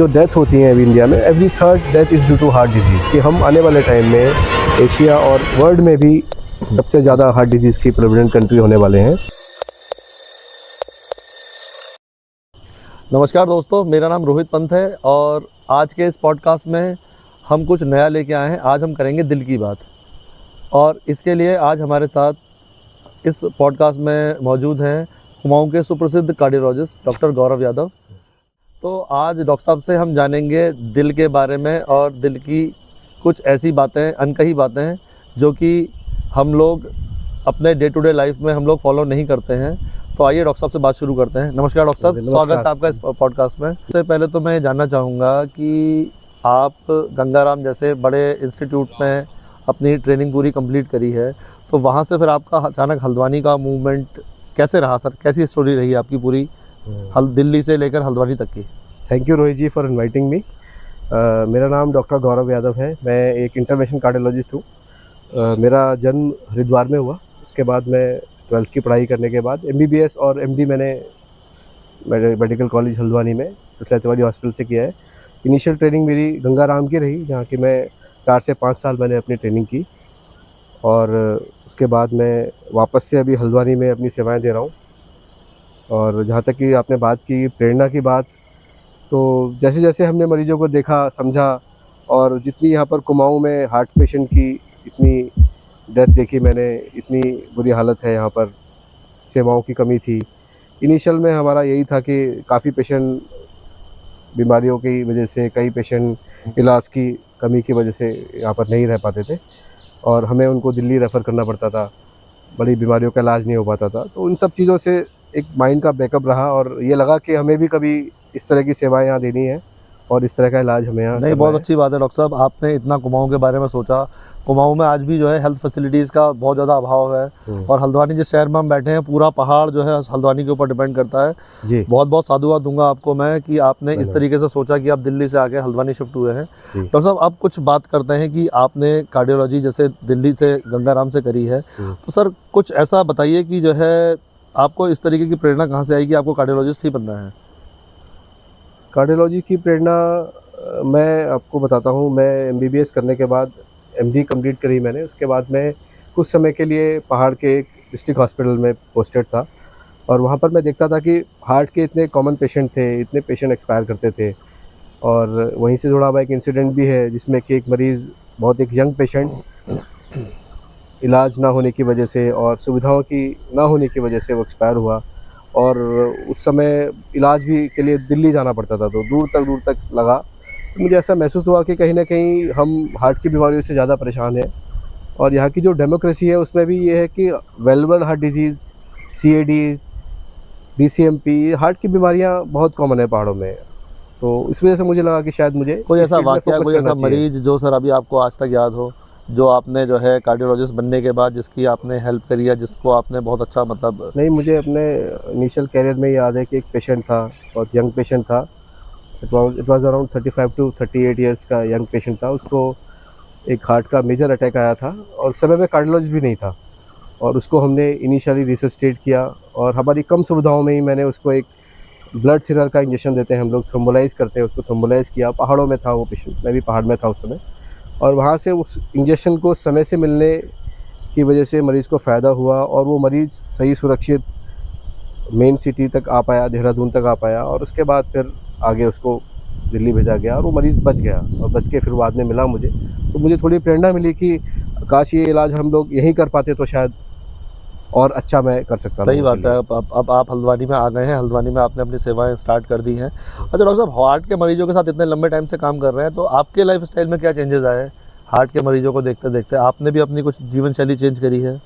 जो डेथ होती है अभी इंडिया में, every third death is due to heart disease. कि हम आने वाले टाइम में एशिया और वर्ल्ड में भी सबसे ज़्यादा हार्ट डिजीज़ की प्रेवलेंट कंट्री होने वाले हैं। नमस्कार दोस्तों, मेरा नाम रोहित पंत है और आज के इस पॉडकास्ट में हम कुछ नया लेके आए हैं। आज हम करेंगे दिल की बात और इसके लिए आज हमारे साथ इस पॉडकास्ट में मौजूद हैं कुमाऊं के सुप्रसिद्ध कार्डियोलॉजिस्ट डॉक्टर गौरव यादव। तो आज डॉक्टर साहब से हम जानेंगे दिल के बारे में और दिल की कुछ ऐसी बातें, अनकही बातें जो कि हम लोग अपने डे टू डे लाइफ में हम लोग फॉलो नहीं करते हैं। तो आइए डॉक्टर साहब से बात शुरू करते हैं। नमस्कार डॉक्टर साहब, स्वागत है आपका इस पॉडकास्ट में। सबसे पहले तो मैं ये जानना चाहूँगा कि आप गंगाराम जैसे बड़े इंस्टीट्यूट में अपनी ट्रेनिंग पूरी कंप्लीट करी है, तो वहाँ से फिर आपका अचानक हल्द्वानी का मूवमेंट कैसे रहा सर? कैसी स्टोरी रही आपकी पूरी दिल्ली से लेकर हल्द्वानी तक की? Thank you Rohit ji for inviting me. मेरा नाम डॉक्टर गौरव यादव है। मैं एक इंटरवेंशन कार्डियोलॉजिस्ट हूँ। मेरा जन्म हरिद्वार में हुआ। उसके बाद मैं 12th की पढ़ाई करने के बाद MBBS और MD मैंने मेडिकल कॉलेज हल्द्वानी में बिस्ला तिवारी हॉस्पिटल से किया है। इनिशियल ट्रेनिंग मेरी गंगाराम की रही, जहाँ की मैं 4 से 5 साल मैंने अपनी ट्रेनिंग की और उसके बाद मैं वापस से अभी हल्द्वानी में अपनी सेवाएं दे रहा हूँ। और जहाँ तक कि आपने बात की प्रेरणा की बात, तो जैसे जैसे हमने मरीजों को देखा, समझा और जितनी यहाँ पर कुमाऊं में हार्ट पेशेंट की इतनी डेथ देखी मैंने, इतनी बुरी हालत है यहाँ पर, सेवाओं की कमी थी। इनिशियल में हमारा यही था कि काफ़ी पेशेंट बीमारियों की वजह से, कई पेशेंट इलाज की कमी की वजह से यहाँ पर नहीं रह पाते थे और हमें उनको दिल्ली रेफ़र करना पड़ता था। बड़ी बीमारियों का इलाज नहीं हो पाता था। तो उन सब चीज़ों से एक माइंड का बैकअप रहा और ये लगा कि हमें भी कभी इस तरह की सेवाएं यहाँ देनी है और इस तरह का इलाज हमें यहाँ नहीं, बहुत अच्छी बात है डॉक्टर साहब, आपने इतना कुमाऊं के बारे में सोचा। कुमाऊं में आज भी जो है हेल्थ फैसिलिटीज़ का बहुत ज़्यादा अभाव है और हल्द्वानी जिस शहर में हम बैठे हैं, पूरा पहाड़ जो है हल्द्वानी के ऊपर डिपेंड करता है जी। बहुत बहुत साधुवाद दूंगा आपको मैं कि आपने इस तरीके से सोचा कि आप दिल्ली से आके हल्द्वानी शिफ्ट हुए हैं। डॉक्टर साहब, अब कुछ बात करते हैं कि आपने कार्डियोलॉजी जैसे दिल्ली से गंगाराम से करी है, तो सर कुछ ऐसा बताइए कि जो है आपको इस तरीके की प्रेरणा कहाँ से आई कि आपको कार्डियोलॉजिस्ट ही बनना है? कार्डियोलॉजी की प्रेरणा मैं आपको बताता हूँ। मैं MBBS करने के बाद MD कंप्लीट करी मैंने। उसके बाद मैं कुछ समय के लिए पहाड़ के एक डिस्ट्रिक्ट हॉस्पिटल में पोस्टेड था और वहाँ पर मैं देखता था कि हार्ट के इतने कॉमन पेशेंट थे, इतने पेशेंट एक्सपायर करते थे। और वहीं से जुड़ा हुआ एक इंसिडेंट भी है जिसमें कि एक मरीज़, बहुत एक यंग पेशेंट, इलाज ना होने की वजह से और सुविधाओं की ना होने की वजह से वो एक्सपायर हुआ। और उस समय इलाज भी के लिए दिल्ली जाना पड़ता था, तो दूर तक लगा। तो मुझे ऐसा महसूस हुआ कि कहीं ना कहीं हम हार्ट की बीमारियों से ज़्यादा परेशान हैं और यहाँ की जो डेमोक्रेसी है उसमें भी ये है कि valvular heart disease, CAD, DCMP, heart की बीमारियाँ बहुत कॉमन है पहाड़ों में। तो इस वजह से मुझे लगा कि शायद मुझे कोई ऐसा वाकया, कोई ऐसा मरीज जो सर अभी आपको आज तक याद हो, जो आपने जो है कार्डियोलॉजिस्ट बनने के बाद जिसकी आपने हेल्प करी है, जिसको आपने बहुत अच्छा मतलब? नहीं, मुझे अपने इनिशियल कैरियर में याद है कि एक पेशेंट था, बहुत यंग पेशेंट था। It was around 35 to 38 years का यंग पेशेंट था। उसको एक हार्ट का मेजर अटैक आया था और समय में कार्डियोलॉजिस्ट भी नहीं था और उसको हमने इनिशियली रिसस्टेट किया और हमारी कम सुविधाओं में ही मैंने उसको एक ब्लड थिनर का इंजेक्शन देते हैं हम लोग, थ्रोम्बोलाइज़ करते हैं, उसको थ्रोम्बोलाइज़ किया। पहाड़ों में था वो पेशेंट, मैं भी पहाड़ में था उस समय, और वहाँ से उस इंजेक्शन को समय से मिलने की वजह से मरीज़ को फ़ायदा हुआ और वो मरीज़ सही सुरक्षित मेन सिटी तक आ पाया, देहरादून तक आ पाया और उसके बाद फिर आगे उसको दिल्ली भेजा गया और वो मरीज़ बच गया और बच के फिर बाद में मिला मुझे। तो मुझे थोड़ी प्रेरणा मिली कि काश ये इलाज हम लोग यहीं कर पाते तो शायद और अच्छा मैं कर सकता। सही बात है। अब आप हल्द्वानी में आ गए हैं, हल्द्वानी में आपने अपनी सेवाएं स्टार्ट कर दी हैं। अच्छा डॉक्टर साहब, हार्ट के मरीजों के साथ इतने लंबे टाइम से काम कर रहे हैं, तो आपके लाइफ स्टाइल में क्या चेंजेस आए हार्ट के मरीजों को देखते देखते? आपने भी अपनी कुछ जीवन शैली चेंज करी है?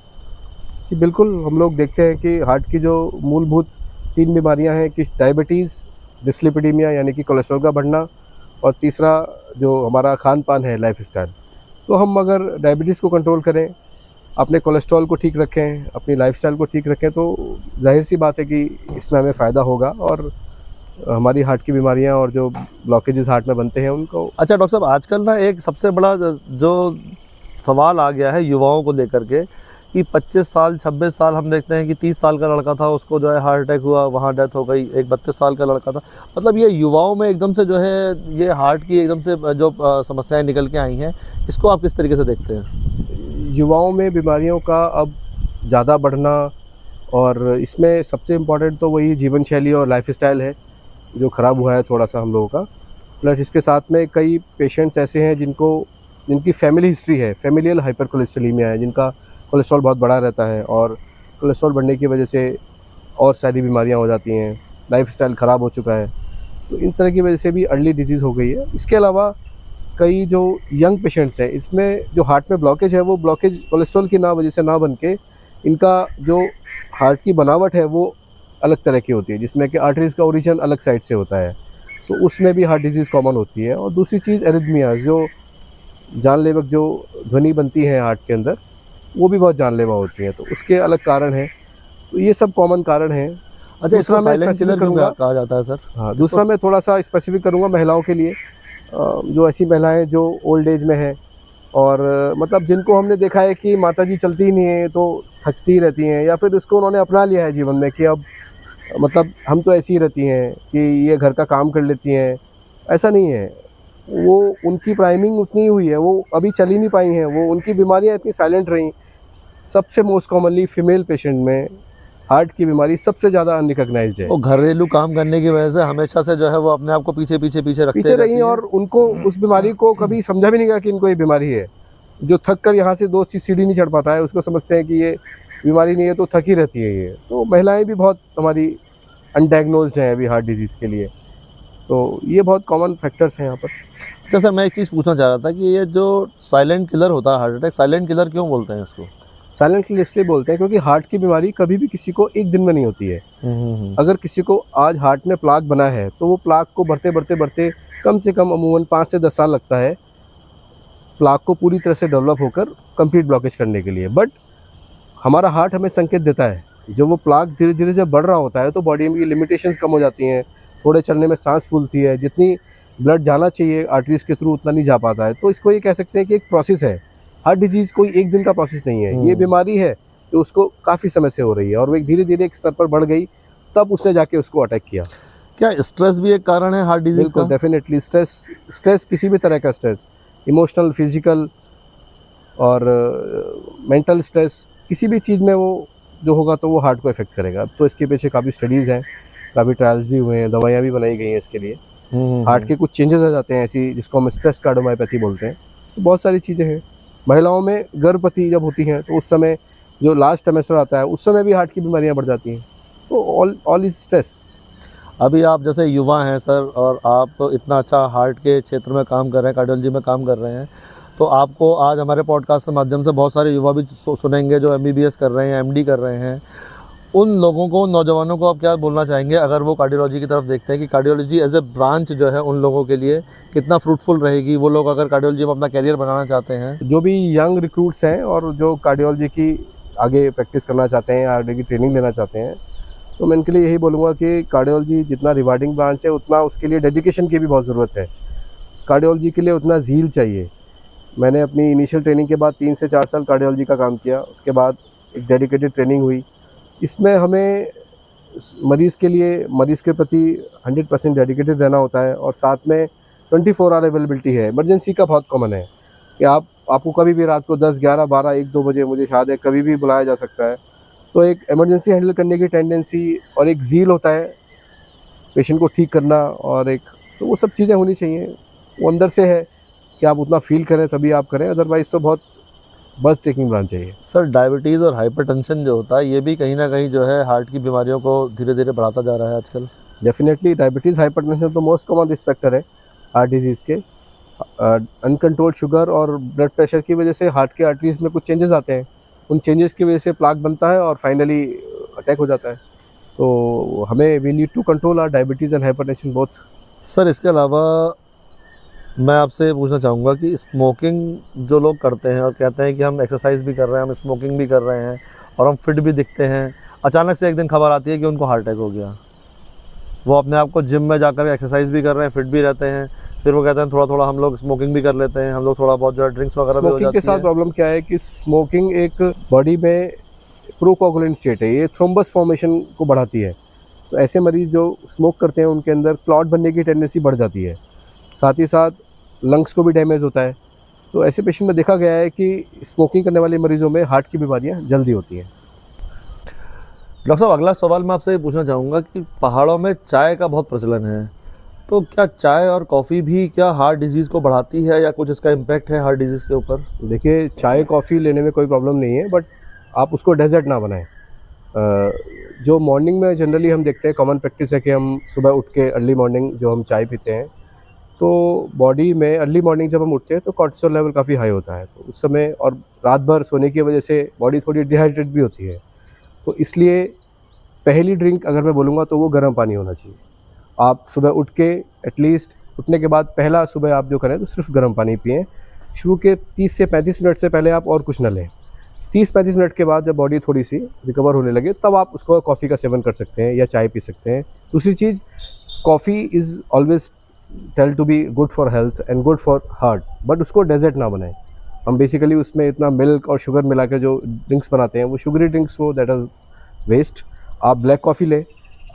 कि बिल्कुल, हम लोग देखते हैं कि हार्ट की जो मूलभूत 3 बीमारियां हैं कि डायबिटीज़, डिस्लिपिडीमिया यानी कि कोलेस्ट्रॉल का बढ़ना, और तीसरा जो हमारा खान पान है, लाइफ स्टाइल। तो हम अगर डायबिटीज़ को कंट्रोल करें, अपने कोलेस्ट्रॉल को ठीक रखें, अपनी लाइफस्टाइल को ठीक रखें, तो जाहिर सी बात है कि इसमें हमें फ़ायदा होगा और हमारी हार्ट की बीमारियां और जो ब्लॉकेजेस हार्ट में बनते हैं उनको। अच्छा डॉक्टर साहब, आजकल ना एक सबसे बड़ा जो सवाल आ गया है युवाओं को लेकर के कि 25 साल 26 साल हम देखते हैं कि 30 साल का लड़का था, उसको जो है हार्ट अटैक हुआ, वहाँ डेथ हो गई। एक 32 साल का लड़का था। मतलब ये युवाओं में एकदम से जो है ये हार्ट की एकदम से जो समस्याएं निकल के आई हैं, इसको आप किस तरीके से देखते हैं? युवाओं में बीमारियों का अब ज़्यादा बढ़ना, और इसमें सबसे इम्पोर्टेंट तो वही जीवन शैली और लाइफस्टाइल है जो ख़राब हुआ है थोड़ा सा हम लोगों का। प्लस इसके साथ में कई पेशेंट्स ऐसे हैं जिनकी फैमिली हिस्ट्री है, फैमिलियल हाइपर कोलेस्ट्रोलीमिया है, जिनका कोलेस्ट्रॉल बहुत बढ़ा रहता है, और कोलेस्ट्रॉल बढ़ने की वजह से और सारी बीमारियां हो जाती हैं, लाइफस्टाइल ख़राब हो चुका है, तो इन तरह की वजह से भी अर्ली डिजीज़ हो गई है। इसके अलावा कई जो यंग पेशेंट्स हैं, इसमें जो हार्ट में ब्लॉकेज है, वो ब्लॉकेज कोलेस्ट्रॉल की वजह से ना बन के इनका जो हार्ट की बनावट है वो अलग तरह की होती है, जिसमें कि आर्टरीज का ओरिजिन अलग साइड से होता है, तो उसमें भी हार्ट डिजीज़ कॉमन होती है। और दूसरी चीज़ एरिथमिया, जो जानलेवा जो ध्वनि बनती है हार्ट के अंदर, वो भी बहुत जानलेवा होती है, तो उसके अलग कारण हैं। तो ये सब कॉमन कारण हैं। अच्छा, दूसरा मैं स्पेसिफिक करूँगा कहा जाता है सर। हाँ, दूसरा मैं थोड़ा सा स्पेसिफिक करूँगा महिलाओं के लिए, जो ऐसी महिलाएं जो ओल्ड एज में हैं, और मतलब जिनको हमने देखा है कि माताजी चलती ही नहीं है तो थकती रहती हैं, या फिर उसको उन्होंने अपना लिया है जीवन में कि अब मतलब हम तो ऐसी ही रहती हैं कि ये घर का काम कर लेती हैं। ऐसा नहीं है, वो उनकी प्राइमिंग उतनी ही हुई है, वो अभी चल ही नहीं पाई हैं, वो उनकी बीमारियां इतनी साइलेंट रहीं। सबसे मोस्ट कॉमनली फीमेल पेशेंट में हार्ट की बीमारी सबसे ज़्यादा अनरिकग्नाइज्ड है। वो घरेलू काम करने की वजह से हमेशा से जो है वो अपने आप को पीछे रखते रही, और उनको उस बीमारी को कभी समझा भी नहीं गया कि इनको ये बीमारी है। जो थक कर यहाँ से 2 सीढ़ी नहीं चढ़ पाता है, उसको समझते हैं कि ये बीमारी नहीं है, तो थकी रहती है ये। तो महिलाएं भी बहुत हमारी अनडायग्नोज्ड हैं अभी हार्ट डिजीज़ के लिए, तो ये बहुत कॉमन फैक्टर्स हैं यहाँ पर। अच्छा सर, मैं एक चीज़ पूछना चाह रहा था कि ये जो साइलेंट किलर होता है हार्ट अटैक, साइलेंट किलर क्यों बोलते हैं इसको? साइलेंट किलर इसलिए बोलते हैं क्योंकि हार्ट की बीमारी कभी भी किसी को एक दिन में नहीं होती है। अगर किसी को आज हार्ट में प्लाक बना है, तो वो प्लाक को बढ़ते कम से कम अमूमन 5 से 10 साल लगता है प्लाक को पूरी तरह से डेवलप होकर कंप्लीट ब्लॉकेज करने के लिए। बट हमारा हार्ट हमें संकेत देता है, जब वो प्लाक धीरे धीरे जब बढ़ रहा होता है तो बॉडी में लिमिटेशंस कम हो जाती हैं, थोड़े चलने में सांस फूलती है, जितनी ब्लड जाना चाहिए आर्टरीज के थ्रू उतना नहीं जा पाता है। तो इसको ये कह सकते हैं कि एक प्रोसेस है। हार्ट डिजीज़ कोई एक दिन का प्रोसेस नहीं है, ये बीमारी है जो उसको काफ़ी समय से हो रही है, और वो एक धीरे धीरे एक स्तर पर बढ़ गई, तब उसने जाके उसको अटैक किया। क्या स्ट्रेस भी एक कारण है हार्ट डिजीज़ का? डेफिनेटली स्ट्रेस किसी भी तरह का स्ट्रेस, इमोशनल, फिजिकल और मेंटल स्ट्रेस, किसी भी चीज़ में वो जो होगा तो वो हार्ट को इफेक्ट करेगा। तो इसके पीछे काफ़ी स्टडीज़ हैं, काफ़ी ट्रायल्स भी हुए हैं, दवाइयाँ भी बनाई गई हैं इसके लिए। हार्ट के कुछ चेंजेस आ जाते हैं ऐसी, जिसको हम स्ट्रेस कार्डियोमायोपैथी बोलते हैं। तो बहुत सारी चीज़ें हैं। महिलाओं में गर्भवती जब होती हैं तो उस समय जो लास्ट ट्राइमेस्टर आता है, उस समय भी हार्ट की बीमारियां बढ़ जाती हैं। तो ऑल इज स्ट्रेस। अभी आप जैसे युवा हैं सर, और आप इतना अच्छा हार्ट के क्षेत्र में काम कर रहे हैं, कार्डियोलॉजी में काम कर रहे हैं, तो आपको आज हमारे पॉडकास्ट के माध्यम से बहुत सारे युवा भी सुनेंगे जो MBBS कर रहे हैं, MD कर रहे हैं। उन लोगों को, नौजवानों को आप क्या बोलना चाहेंगे अगर वो कार्डियोलॉजी की तरफ देखते हैं कि कार्डियोलॉजी एज ए ब्रांच जो है उन लोगों के लिए कितना फ्रूटफुल रहेगी? वो लोग अगर कार्डियोलॉजी में अपना कैरियर बनाना चाहते हैं, जो भी यंग रिक्रूट्स हैं और जो कार्डियोलॉजी की आगे प्रैक्टिस करना चाहते हैं, आगे की ट्रेनिंग लेना चाहते हैं, तो मैं इनके लिए यही बोलूँगा कि कार्डियोलॉजी जितना रिवार्डिंग ब्रांच है, उतना उसके लिए डेडिकेशन की भी बहुत ज़रूरत है। कार्डियोलॉजी के लिए उतना ज़ील चाहिए। मैंने अपनी इनिशियल ट्रेनिंग के बाद 3 से 4 साल कार्डियोलॉजी का काम किया, उसके बाद एक डेडिकेटेड ट्रेनिंग हुई। इसमें हमें मरीज़ के प्रति 100% डेडिकेटेड रहना होता है, और साथ में 24 आवर अवेलेबिलिटी है। इमरजेंसी का बहुत कॉमन है कि आपको कभी भी रात को 10, 11, 12, 1, 2 बजे, मुझे याद है, कभी भी बुलाया जा सकता है। तो एक इमरजेंसी हैंडल करने की टेंडेंसी और एक ज़ील होता है पेशेंट को ठीक करना, और एक तो वो सब चीज़ें होनी चाहिए। वो अंदर से है कि आप उतना फील करें तभी आप करें, अदरवाइज़ तो बहुत बस टेकिंग ब्रांच चाहिए। सर, डायबिटीज़ और हाइपरटेंशन जो होता है, ये भी कहीं ना कहीं जो है हार्ट की बीमारियों को धीरे धीरे बढ़ाता जा रहा है आजकल। डेफिनेटली डायबिटीज़, हाइपरटेंशन तो मोस्ट कॉमन रिस्क फैक्टर है हार्ट डिजीज़ के। अनकंट्रोल्ड शुगर और ब्लड प्रेशर की वजह से हार्ट के आर्टरीज में कुछ चेंजेस आते हैं, उन चेंजेस की वजह से प्लाक बनता है और फाइनली अटैक हो जाता है। तो हमें we need to control our diabetes and hypertension both. Sir, इसके अलावा मैं आपसे पूछना चाहूँगा कि स्मोकिंग जो लोग करते हैं और कहते हैं कि हम एक्सरसाइज भी कर रहे हैं, हम स्मोकिंग भी कर रहे हैं और हम फिट भी दिखते हैं, अचानक से एक दिन खबर आती है कि उनको हार्ट अटैक हो गया। वो अपने आप को जिम में जाकर एक्सरसाइज भी कर रहे हैं, फिट भी रहते हैं, फिर वो कहते हैं थोड़ा थोड़ा हम लोग स्मोकिंग भी कर लेते हैं, हम लोग थोड़ा बहुत जो है ड्रिंक्स वगैरह भी हो स्मोकिंग जाती के साथ है। प्रॉब्लम क्या है कि स्मोकिंग एक बॉडी में प्रोकोगुलेंट स्टेट है, ये थ्रोम्बस फॉर्मेशन को बढ़ाती है। तो ऐसे मरीज जो स्मोक करते हैं उनके अंदर क्लॉट बनने की टेंडेंसी बढ़ जाती है, साथ ही साथ लंग्स को भी डैमेज होता है। तो ऐसे पेशेंट में देखा गया है कि स्मोकिंग करने वाले मरीजों में हार्ट की बीमारियां जल्दी होती हैं। डॉक्टर साहब, अगला सवाल मैं आपसे ये पूछना चाहूँगा कि पहाड़ों में चाय का बहुत प्रचलन है, तो क्या चाय और कॉफ़ी भी क्या हार्ट डिजीज़ को बढ़ाती है या कुछ इसका इम्पैक्ट है हार्ट डिजीज़ के ऊपर? देखिए, चाय कॉफ़ी लेने में कोई प्रॉब्लम नहीं है, बट आप उसको डेजर्ट ना बनाएं। जो मॉर्निंग में जनरली हम देखते हैं, कॉमन प्रैक्टिस है कि हम सुबह उठ के अर्ली मॉर्निंग जो हम चाय पीते हैं, तो बॉडी में अर्ली मॉर्निंग जब हम उठते हैं तो कोर्टिसोल लेवल काफ़ी हाई होता है। तो उस समय और रात भर सोने की वजह से बॉडी थोड़ी डिहाइड्रेट भी होती है। तो इसलिए पहली ड्रिंक अगर मैं बोलूँगा तो वो गर्म पानी होना चाहिए। आप सुबह उठ के एटलीस्ट उठने के बाद पहला सुबह आप जो करें तो सिर्फ गर्म पानी पिएँ। शुरू के 30 से 35 मिनट से पहले आप और कुछ ना लें। 30-35 मिनट के बाद जब बॉडी थोड़ी सी रिकवर होने लगे तब आप उसको कॉफ़ी का सेवन कर सकते हैं या चाय पी सकते हैं। दूसरी चीज़, coffee is always tell to be good for health and good for heart, but उसको डेजर्ट ना बनाएं। हम बेसिकली उसमें इतना मिल्क और शुगर मिला के जो ड्रिंक्स बनाते हैं वो शुगरी ड्रिंक्स, वो दैट इज़ वेस्ट। आप ब्लैक कॉफ़ी लें,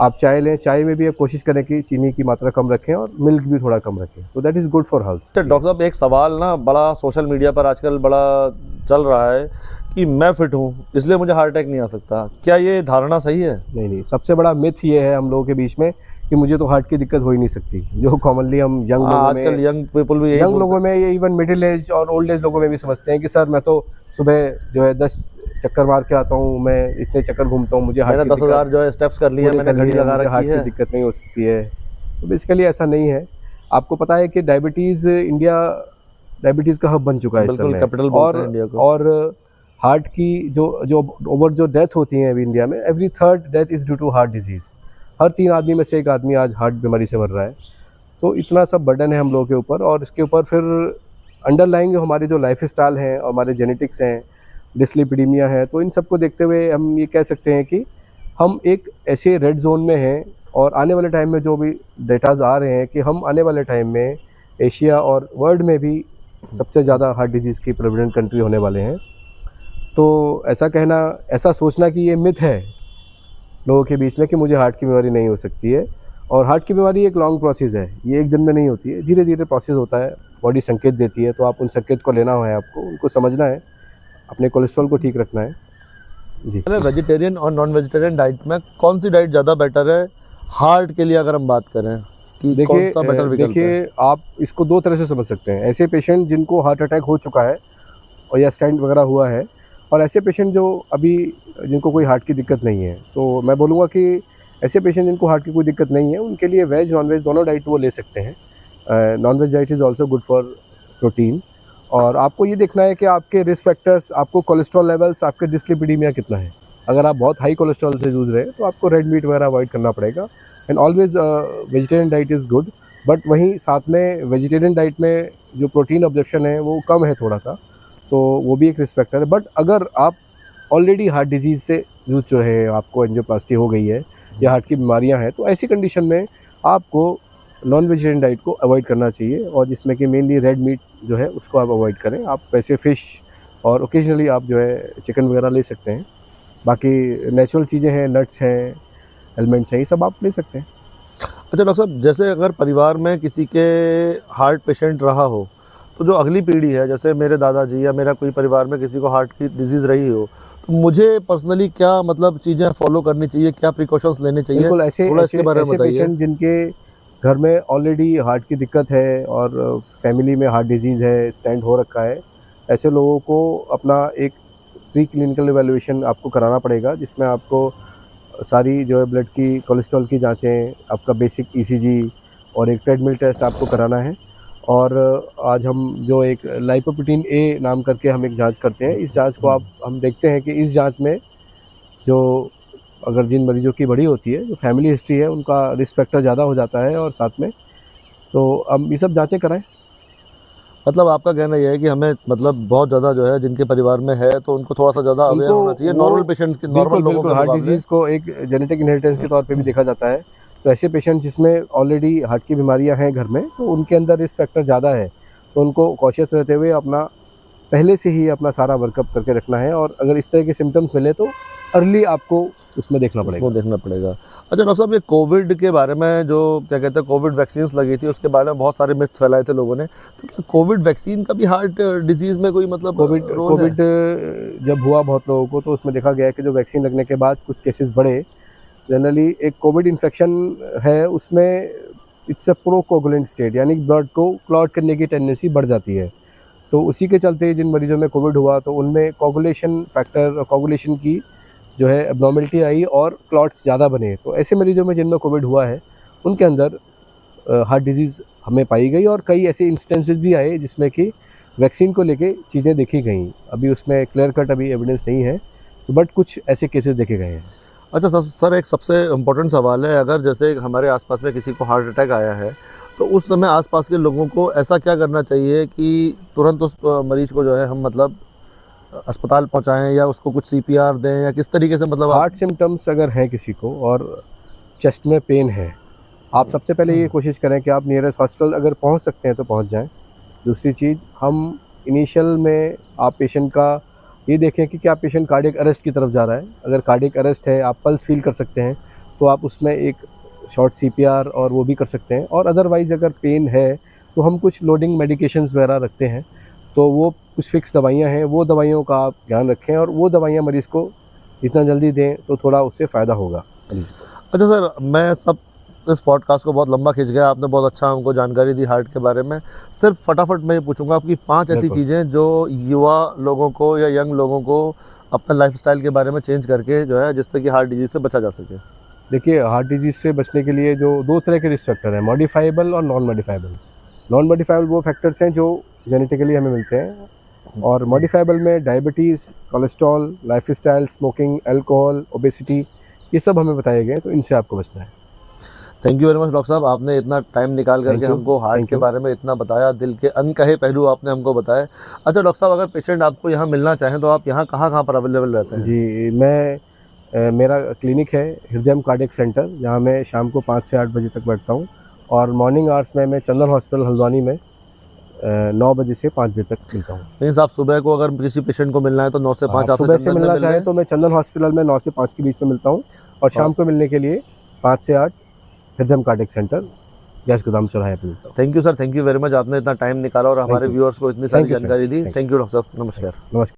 आप चाय लें, चाय में भी आप कोशिश करें कि चीनी की मात्रा कम रखें और मिल्क भी थोड़ा कम रखें, तो that is good for health. Doctor साहब, एक सवाल ना बड़ा सोशल मीडिया पर आजकल बड़ा चल रहा है कि मैं फिट हूँ इसलिए मुझे हार्ट अटैक नहीं आ सकता, क्या ये धारणा सही है? नहीं, सबसे बड़ा मिथ ये है हम लोगों के बीच में कि मुझे तो हार्ट की दिक्कत हो ही नहीं सकती। जो कॉमनली हम यंग लोगों में, आजकल यंग पीपल भी यंग लोगों में, ये इवन मिडिल एज और ओल्ड एज लोगों में भी समझते हैं कि सर मैं तो सुबह जो है 10 चक्कर मार के आता हूँ, मैं इतने चक्कर घूमता हूँ, मुझे हार्ट की 10,000 जो है स्टेप्स कर लिए, मैंने घड़ी लगा रखी हार्ट है, की दिक्कत नहीं हो सकती है। तो बेसिकली ऐसा नहीं है। आपको पता है कि डायबिटीज़, इंडिया डायबिटीज़ का हब बन चुका है इस बिल्कुल समय, कैपिटल बोलते हैं इंडिया को। और हार्ट की जो ओवर जो डेथ होती हैं अभी इंडिया में, every third death is due to heart disease. हर 3 आदमी में से 1 आदमी आज हार्ट बीमारी से मर रहा है। तो इतना सब बर्डन है हम लोगों के ऊपर, और इसके ऊपर फिर अंडरलाइंग हमारी जो लाइफ स्टाइल हैं और हमारे जेनेटिक्स हैं, डिस्लिपिडीमिया है, तो इन सब को देखते हुए हम ये कह सकते हैं कि हम एक ऐसे रेड जोन में हैं। और आने वाले टाइम में जो भी डेटाज आ रहे हैं कि हम आने वाले टाइम में एशिया और वर्ल्ड में भी सबसे ज़्यादा हार्ट डिजीज़ की प्रेवलेंट कंट्री होने वाले हैं। तो ऐसा कहना, ऐसा सोचना कि ये मिथ है लोगों के बीच में कि मुझे हार्ट की बीमारी नहीं हो सकती है। और हार्ट की बीमारी एक लॉन्ग प्रोसेस है, ये एक दिन में नहीं होती है, धीरे धीरे प्रोसेस होता है। बॉडी संकेत देती है, तो आप उन संकेत को लेना है, आपको उनको समझना है, अपने कोलेस्ट्रॉल को ठीक रखना है जी। वेजिटेरियन और नॉन वेजिटेरियन डाइट में कौन सी डाइट ज़्यादा बेटर है हार्ट के लिए, अगर हम बात करें कि कौन सा बेटर विकल्प है? देखिए, आप इसको 2 तरह से समझ सकते हैं। ऐसे पेशेंट जिनको हार्ट अटैक हो चुका है और या स्टेंट वगैरह हुआ है, और ऐसे पेशेंट जो अभी जिनको कोई हार्ट की दिक्कत नहीं है। तो मैं बोलूँगा कि ऐसे पेशेंट जिनको हार्ट की कोई दिक्कत नहीं है उनके लिए वेज नॉन वेज दोनों डाइट वो ले सकते हैं। Non veg diet is also good for protein. और आपको ये देखना है कि आपके रिस्क फैक्टर्स, आपको कोलेस्ट्रॉल लेवल्स, आपके डिस्लिपिडीमिया कितना है। अगर आप बहुत हाई कोलेस्ट्रॉल से जूझ रहे हैं तो आपको रेड मीट वगैरह अवॉइड करना पड़ेगा। And always vegetarian diet is good, but वहीं साथ में वेजिटेरियन डाइट में जो प्रोटीन ऑब्जेक्शन है वो कम है थोड़ा सा, तो वो भी एक रिस्क फैक्टर है। बट अगर आप ऑलरेडी हार्ट डिजीज़ से जूझ रहे हैं, आपको एंजियोप्लास्टी हो गई है या हार्ट की बीमारियां हैं, तो ऐसी कंडीशन में आपको नॉन वेजिटेरियन डाइट को अवॉइड करना चाहिए, और जिसमें कि मेनली रेड मीट जो है उसको आप अवॉइड करें। आप वैसे फ़िश और ओकेजनली आप जो है चिकन वगैरह ले सकते हैं। बाकी नेचुरल चीज़ें हैं, नट्स हैं, एलिमेंट्स हैं, ये सब आप ले सकते हैं। अच्छा डॉक्टर साहब, जैसे अगर परिवार में किसी के हार्ट पेशेंट रहा हो, तो जो अगली पीढ़ी है, जैसे मेरे दादाजी या मेरा कोई परिवार में किसी को हार्ट की डिजीज़ रही हो, तो मुझे पर्सनली क्या मतलब चीज़ें फॉलो करनी चाहिए, क्या प्रिकॉशंस लेने चाहिए? बिल्कुल, ऐसे बताइए। पेशेंट जिनके घर में ऑलरेडी हार्ट की दिक्कत है और फैमिली में हार्ट डिजीज़ है, स्टेंट हो रखा है, ऐसे लोगों को अपना एक प्री क्लिनिकल इवैल्यूएशन आपको कराना पड़ेगा, जिसमें आपको सारी जो है ब्लड की, कोलेस्ट्रॉल की जाँचें, आपका बेसिक ईसीजी और एक ट्रेडमिल टेस्ट आपको कराना है। और आज हम जो एक लाइपोप्रोटीन ए नाम करके हम एक जांच करते हैं, इस जांच को हम देखते हैं कि इस जांच में जो अगर जिन मरीजों की बड़ी होती है, जो फैमिली हिस्ट्री है, उनका रिस्क फैक्टर ज़्यादा हो जाता है, और साथ में तो हम ये सब जांचें कराएं। मतलब आपका कहना यह है कि हमें मतलब बहुत ज़्यादा जो है जिनके परिवार में है तो उनको थोड़ा सा ज़्यादा अवेयर होना चाहिए नॉर्मल पेशेंट्स के, नॉर्मल लोगों के हार्ट मुकाबले। डिजीज़ को एक जेनेटिक इनहेरिटेंस के तौर पे भी देखा जाता है। तो ऐसे पेशेंट जिसमें ऑलरेडी हार्ट की बीमारियां हैं घर में, तो उनके अंदर रिस्क फैक्टर ज़्यादा है, तो उनको कॉशियस रहते हुए अपना पहले से ही अपना सारा वर्कअप करके रखना है। और अगर इस तरह के सिम्टम्स मिले तो अर्ली आपको उसमें देखना पड़ेगा। अच्छा डॉक्टर साहब, ये कोविड के बारे में जो क्या कहते हैं कोविड वैक्सीन लगी थी, उसके बारे में बहुत सारे मिथ्स फैलाए थे लोगों ने, तो क्या कोविड वैक्सीन का भी हार्ट डिजीज़ में कोई मतलब कोविड जब हुआ बहुत लोगों को, तो उसमें देखा गया कि जो वैक्सीन लगने के बाद कुछ केसेस बढ़े। जनरली एक कोविड इन्फेक्शन है, उसमें इट्स अ प्रोकोगुलेंट स्टेट, यानी ब्लड को क्लॉट करने की टेंडेंसी बढ़ जाती है। तो उसी के चलते जिन मरीजों में कोविड हुआ, तो उनमें कोगुलेशन फैक्टर और कोगुलेशन की जो है एब्नॉर्मलिटी आई और क्लॉट्स ज़्यादा बने। तो ऐसे मरीजों में जिनमें कोविड हुआ है, उनके अंदर हार्ट डिजीज़ हमें पाई गई, और कई ऐसे इंस्टेंसेस भी आए जिसमें कि वैक्सीन को लेके चीज़ें देखी गई। अभी उसमें क्लियर कट अभी एविडेंस नहीं है, बट कुछ ऐसे केसेस देखे गए हैं। अच्छा सर, एक सबसे इम्पोर्टेंट सवाल है, अगर जैसे हमारे आसपास में किसी को हार्ट अटैक आया है, तो उस समय आसपास के लोगों को ऐसा क्या करना चाहिए कि तुरंत उस मरीज को जो है हम मतलब अस्पताल पहुंचाएं, या उसको कुछ CPR दें, या किस तरीके से मतलब हार्ट सिम्टम्स अगर हैं किसी को और चेस्ट में पेन है, आप सबसे पहले ये कोशिश करें कि आप नियरेस्ट हॉस्पिटल अगर पहुंच सकते हैं तो पहुंच जाएं। दूसरी चीज़, हम इनिशियल में आप पेशेंट का ये देखें कि क्या पेशेंट कार्डियक अरेस्ट की तरफ जा रहा है। अगर कार्डियक अरेस्ट है, आप पल्स फील कर सकते हैं, तो आप उसमें एक शॉर्ट CPR और वो भी कर सकते हैं। और अदरवाइज़ अगर पेन है, तो हम कुछ लोडिंग मेडिकेशंस वगैरह रखते हैं, तो वो कुछ फिक्स दवाइयाँ हैं, वो दवाइयों का आप ध्यान रखें और वो दवाइयाँ मरीज़ को जितना जल्दी दें तो थोड़ा उससे फ़ायदा होगा। अच्छा सर, मैं सब इस पॉडकास्ट को बहुत लंबा खिंच गया, आपने बहुत अच्छा हमको जानकारी दी हार्ट के बारे में। सिर्फ फटाफट मैं ये पूछूंगा आपकी 5 ऐसी चीज़ें जो युवा लोगों को या यंग लोगों को अपने लाइफस्टाइल के बारे में चेंज करके जो है, जिससे कि हार्ट डिजीज़ से बचा जा सके। देखिए, हार्ट डिजीज़ से बचने के लिए जो 2 तरह के रिस्क फैक्टर हैं, मॉडिफाइबल और नॉन मॉडिफाइबल। नॉन मॉडिफाइबल वो फैक्टर्स हैं जो जेनेटिकली हमें मिलते हैं, और मॉडिफाइबल में diabetes, cholesterol, lifestyle, smoking, alcohol, obesity, ये सब हमें बताए गए, तो इनसे आपको बचना है। Thank you very much doctor साहब, आपने इतना टाइम निकाल करके हमको हार्ट के बारे में इतना बताया, दिल के अनकहे पहलू आपने हमको बताए। अच्छा डॉक्टर साहब, अगर पेशेंट आपको यहाँ मिलना चाहें तो आप यहाँ कहाँ पर अवेलेबल रहते हैं? जी, मेरा क्लिनिक है हृदयम कार्डियक सेंटर, जहाँ मैं शाम को 5 से 8 बजे तक बैठता हूँ, और मॉर्निंग आवर्स में मैं चंदन हॉस्पिटल हल्द्वानी में 9 बजे से 5 बजे तक मिलता हूँ। मीन्स आप सुबह को अगर किसी पेशेंट को मिलना है तो 9 से 5 आप सुबह से मिलना चाहें तो मैं चंदन हॉस्पिटल में 9 से 5 के बीच में मिलता हूँ, और शाम को मिलने के लिए 5 से 8 हृदयम कार्डियक सेंटर, गैस गोदाम चौराहे पे मिलता हूँ। Thank you sir, thank you very much, आपने इतना टाइम निकाला और हमारे व्यूअर्स को इतनी सारी जानकारी दी। थैंक यू डॉक्टर साहब, नमस्कार।